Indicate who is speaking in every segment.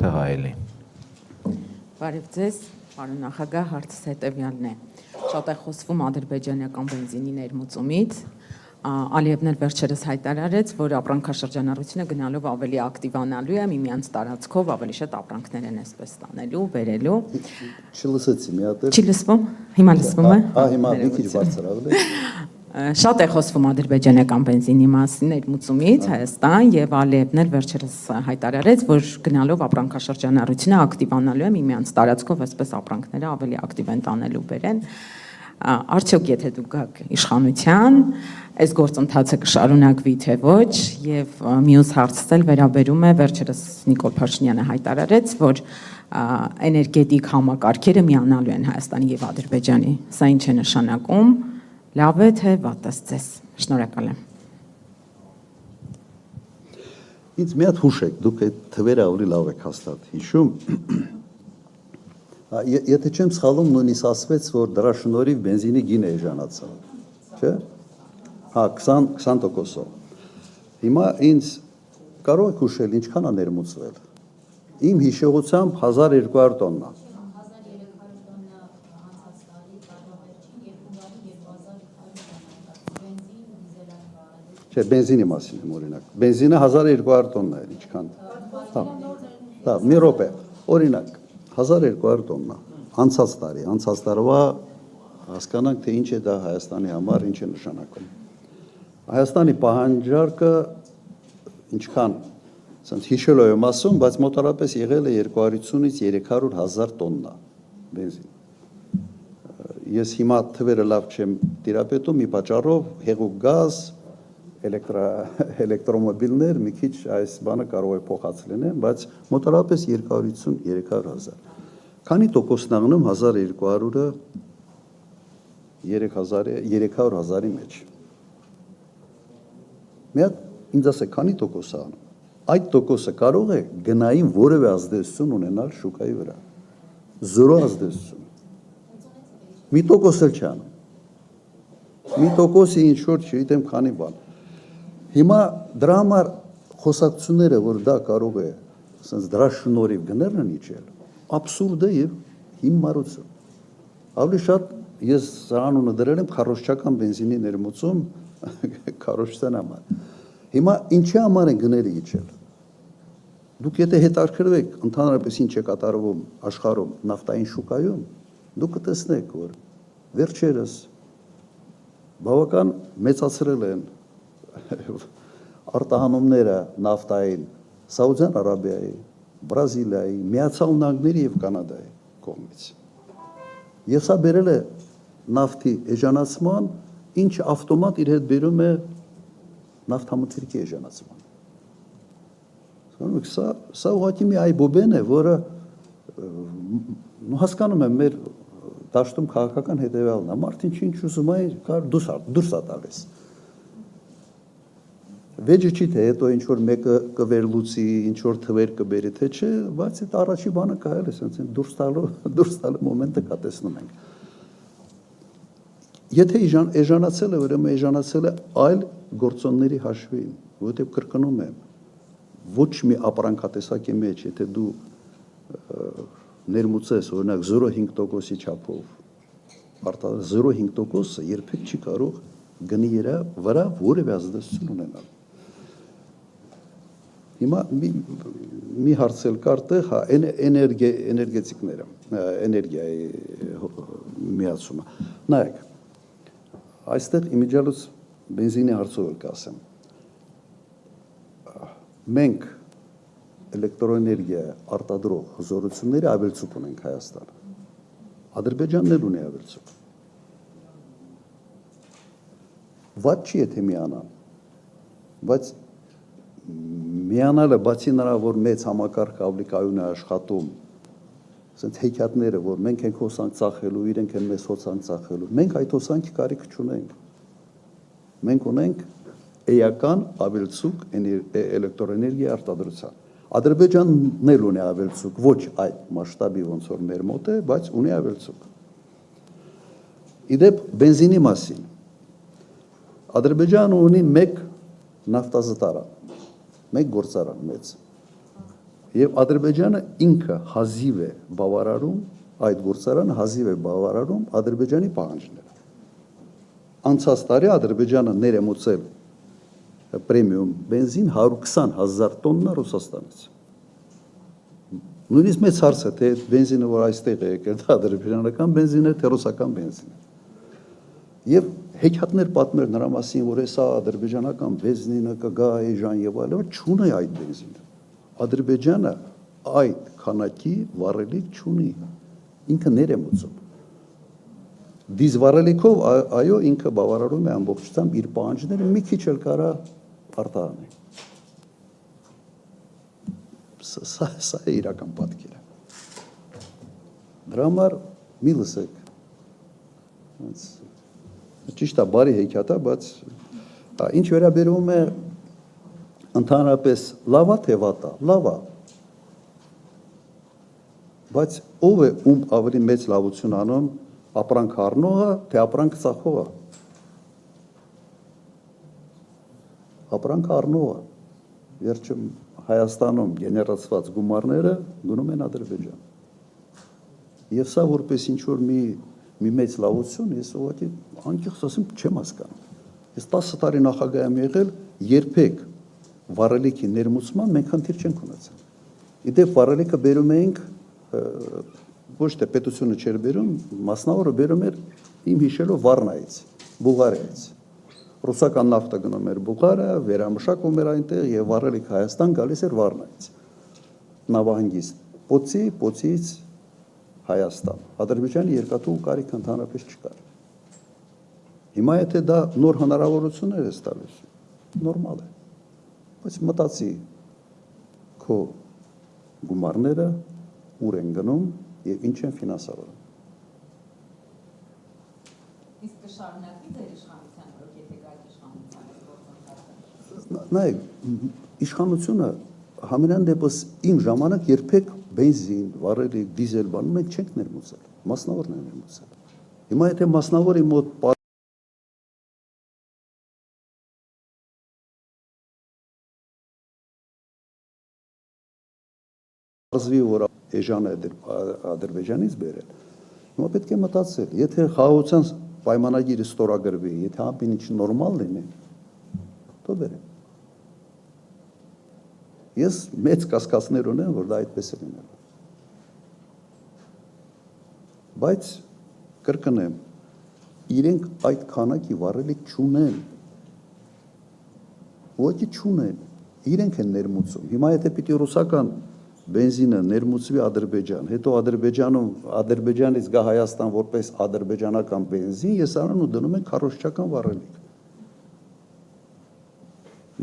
Speaker 1: թե հայելի։
Speaker 2: Բարև ձեզ, պարոն նախագահ, հարցս հետևյալն է։ Շատ է խոսվում ադրբեջանական բենզինի ներմուծումից։ Ալիևն էլ վերջերս հայտարարեց, որ ապրանքաշրջանառությունը գնալով ավելի ակտիվանալու է, միմյանց տարածքով ավելի շատ ապրանքներ են այսպես տանելու, բերելու։
Speaker 3: Չլսեցի մի հատ։
Speaker 2: Չի լսվում։ Հիմա լսվում է։
Speaker 3: Հիմա մի քիչ բարձրացավ։
Speaker 2: Շատ է խոսվում ադրբեջանական բենզինի մասին ներմուծումից Հայաստան եւ Ալիևն էլ վերջերս հայտարարեց, որ գնալով ապրանքաշրջանառությունը ակտիվանալու է, միմյանց տարածքով այսպես ապրանքները ավելի ակտիվ են տանելու բերեն։ Արդյոք եթե դուք գաք իշխանության, այս գործընթացը կշարունակվի թե ոչ, եւ մյուս հարցս էլ վերաբերում է վերջերս Նիկոլ Փաշինյանը հայտարարեց, որ էներգետիկ համակարգերը միանալու են Հայաստանի եւ Ադրբեջանի։ Սա ինչ է նշանակում, լավ է թե վատ է ձեզ։ Շնորհակալ եմ։
Speaker 3: Ինձ մի հատ հուշեք, դուք այդ թվերը ավելի լավ եք հաստատ հիշում։ Եթե չեմ սխալվում, նույնիսկ ասվեց, որ դրա շնորհիվ բենզինի գինը էժանացավ, չէ՞։ 20%-ով։ Հիմա ինձ կարող եք հուշել ինչքան է ներմուծվել։ Իմ հիշողությամբ 1200 տոննա։ Չէ, բենզինի մասին եմ օրինակ։ Բենզինը 1200 տոննա էր, ինչքան։ Հա, մի րոպե։ Օրինակ 1200 տոննա անցած տարվա հասկանանք թե ինչ է դա Հայաստանի համար, ինչ է նշանակում։ Հայաստանի պահանջարկը ինչքան ասենց հիշելով եմ ասում, բայց մոտավորապես եղել է 250-ից 300,000 տոննա բենզին։ Ես հիմա թվերը լավ չեմ տիրապետում, մի պատճառով հեղուկ գազ, էլեկտրոմոբիլներ մի քիչ այս բանը կարող է փոխած լինեն, բայց մոտավորապես 250-300,000։ Քանի տոկոսն աղնում 1200-ը 300,000-ի մեջ։ Մի հատ ինձ ասեք, քանի տոկոս է անում։ Այդ տոկոսը կարող է գնային որևէ ազդեցություն ունենալ շուկայի վրա։ Զորո ազդեցություն։ Մի տոկոս էլ չի անում։ Մի տոկոսի ինչ որ չգիտեմ քանի բան։ Հիմա դրա համար խոսակցությունները, որ դա կարող է, ասենց դրա շնորհիվ գներն են իջել, աբսուրդ է եւ հիմարություն։ Ավելի շատ ես անունը դրել եմ քարոզչական բենզինի ներմուծում քարոզչության համար։ Հիմա ինչի համար են գները իջել։ Դուք եթե հետաքրքրվեք ընդհանրապես ինչ է կատարվում աշխարհում նավթային շուկայում, դուք կտեսնեք, որ վերջերս բավական մեծացրել են արտահանումները նավթային Սաուդյան Արաբիայի, Բրազիլիայի, Միացյալ Նահանգների եւ Կանադայի կողմից։ Եվ սա բերել է նավթի էժանացման, ինչը ավտոմատ իր հետ բերում է նավթամթերքի էժանացման։ Սա ուղղակի մի այբոբեն է, որը հասկանում եմ մեր դաշտում քաղաքական հետևյալն է, մարդին ինչ ուզում է, դուրս է տալիս։ Վեճը չի թե հետո ինչ որ մեկը կվերլուծի, ինչ որ թվեր կբերի, թե չէ, բայց այդ առաջի բանը կարել է, ասենց դուրս տալու մոմենտը կա տեսնում ենք։ Եթե էժանացել է, ուրեմն էժանացել է այլ գործոնների հաշվին, որովհետև կրկնում եմ, ոչ մի ապրանքատեսակի մեջ, եթե դու ներմուծես, օրինակ 0.5%-ի չափով, 0.5%-ը երբեք չի կարող գնի վրա որևէ ազդեցություն ունենալ։ Հիմա մի հարցել կար տեղ, հա, էներգետիկները, էներգիայի միացումը։ Նայեք, այստեղ իմիջիալուց բենզինի հարցով էլ կասեմ։ Մենք էլեկտրոէներգիա արտադրող հզորությունների ավելցուկ ունենք Հայաստանը։ Ադրբեջանն էլ ունի ավելցուկ։ Վատ չի եթե միանան, բայց միանալը բացի նրա, որ մեծ համակարգ ավելի կայուն է աշխատում, ասենց հեքիաթները, որ մենք ենք հոսանք ծախելու, իրենք են մեզ հոսանք ծախելու, մենք այդ հոսանքի կարիք չունենք։ Մենք ունենք էական ավելցուկ էլեկտրոէներգիա արտադրության։ Ադրբեջանն էլ ունի ավելցուկ, ոչ այդ մասշտաբի ոնց որ մեր մոտ է, բայց ունի ավելցուկ։ Իդեպ բենզինի մասին։ Ադրբեջանը ունի մեկ նավթազտարան, մեկ գործարան մեծ։ Եվ Ադրբեջանը ինքը հազիվ է բավարարում, այդ գործարանը հազիվ է բավարարում Ադրբեջանի պահանջները։ Անցած տարի Ադրբեջանը ներմուծել պրեմիում բենզին 120,000 տոննա Ռուսաստանից։ Նույնիսկ մեծ հարց է, թե բենզինը, որ այստեղ է եկել, դա ադրբեջանական բենզին է, թե ռուսական բենզին է։ Եվ հեքիաթներ պատմել նրա մասին, որ հեսա ադրբեջանական բենզինը կգա այժմ եւ այլն, չունի այդ բենզինը։ Ադրբեջանը այդ քանակի վառելիք չունի, ինքը ներմուծում։ Դիզվառելիքով այո, ինքը բավարարում է ամբողջությամբ իր պահանջները, մի քիչ էլ կարա արտահանի։ Սա է իրական պատկերը։ Դրա համար մի լսեք։ Ճիշտ է, բարի հեքիաթ է, բայց ինչ վերաբերում է ընդհանրապես լավա թե վատա, լավա։ Բայց ով է ում ավելի մեծ լավություն անում, ապրանք առնողը, թե ապրանք ծախողը։ Ապրանք առնողը։ Վերջում Հայաստանում գեներացված գումարները գնում են Ադրբեջան։ Եվ սա որպես ինչ-որ մի մեծ լավություն, ես ուղղակի անկեղծ ասեմ, չեմ հասկանում։ Ես 10 տարի նախագահ եմ եղել, երբեք վառելիքի ներմուծման մենք խնդիր չենք ունեցել։ Իդեպ վառելիքը բերում էինք ոչ թե պետությունը չէր բերում, մասնավորը բերում էր իմ հիշելով Վառնայից, Բուլղարիայից։ Ռուսական նավթը գնում էր Բուլղարիա, վերամշակվում էր այնտեղ եւ վառելիք Հայաստան գալիս էր Վառնայից։ Նավահանգիստ Պոցից Հայաստան։ Ադրբեջանի երկաթուղ կարիք ընդհանրապես չկար։ Հիմա եթե դա նոր հնարավորություններ է տալիս, նորմալ է։ Բայց մտածի քո գումարները ուր են գնում եւ ինչ են ֆինանսավորում։
Speaker 2: Իսկ կշարունակվի ձեր իշխանության օրոք, եթե գայք իշխանության գործընթացը։
Speaker 3: Նայեք, իշխանությունը համենայն դեպս իմ ժամանակ երբեք բենզին, վառելիք, դիզել բան մենք չենք ներմուծել, մասնավորն են ներմուծել։ Հիմա եթե մասնավորի մոտ պարզվի, որ էժանը Ադրբեջանից բերել, հիմա պետք է մտածել, եթե խաղաղության պայմանագիրը ստորագրվի, եթե ամեն ինչ նորմալ լինի, то բերեմ։ Ես մեծ կասկածներ ունեմ, որ դա այդպես է լինելու։ Բայց կրկնեմ, իրենք այդ քանակի վառելիք չունեն։ Ուղղակի չունեն, իրենք են ներմուծում։ Հիմա եթե պիտի ռուսական բենզինը ներմուծվի Ադրբեջան, հետո Ադրբեջանից գա Հայաստան որպես ադրբեջանական բենզին, ես առնում ու դնում են քարոզչական վառելիք։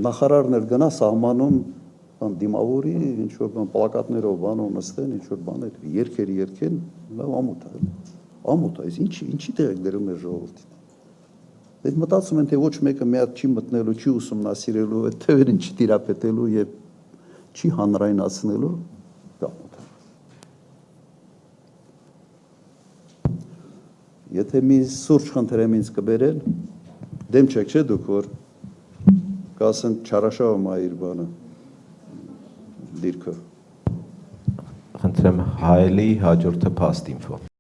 Speaker 3: Նախարարներ գնա սահմանում դիմավորի, ինչ-որ պլակատներով բանով նստեն, ինչ-որ բաներ, երկեն, լավ ամոթ է, ամոթ է, ինչի տեղ եք դրում է ժողովրդին։ Դեդ մտածում են, թե ոչ մեկը մի հատ չի մտնելու, չի ուսումնասիրելու, այդ թևերին չի տիրապետելու և չի հանրայնացնելու, դա ամոթ է։ Եթե մի սուրճ խնդրեմ ինձ կբերեն, դեմ չեք չէ դուք, որ կասեն չարաշավը մա իր բանը, դիրքը։
Speaker 1: Խնդրեմ հայելի հաջորդը փաստ ինֆո։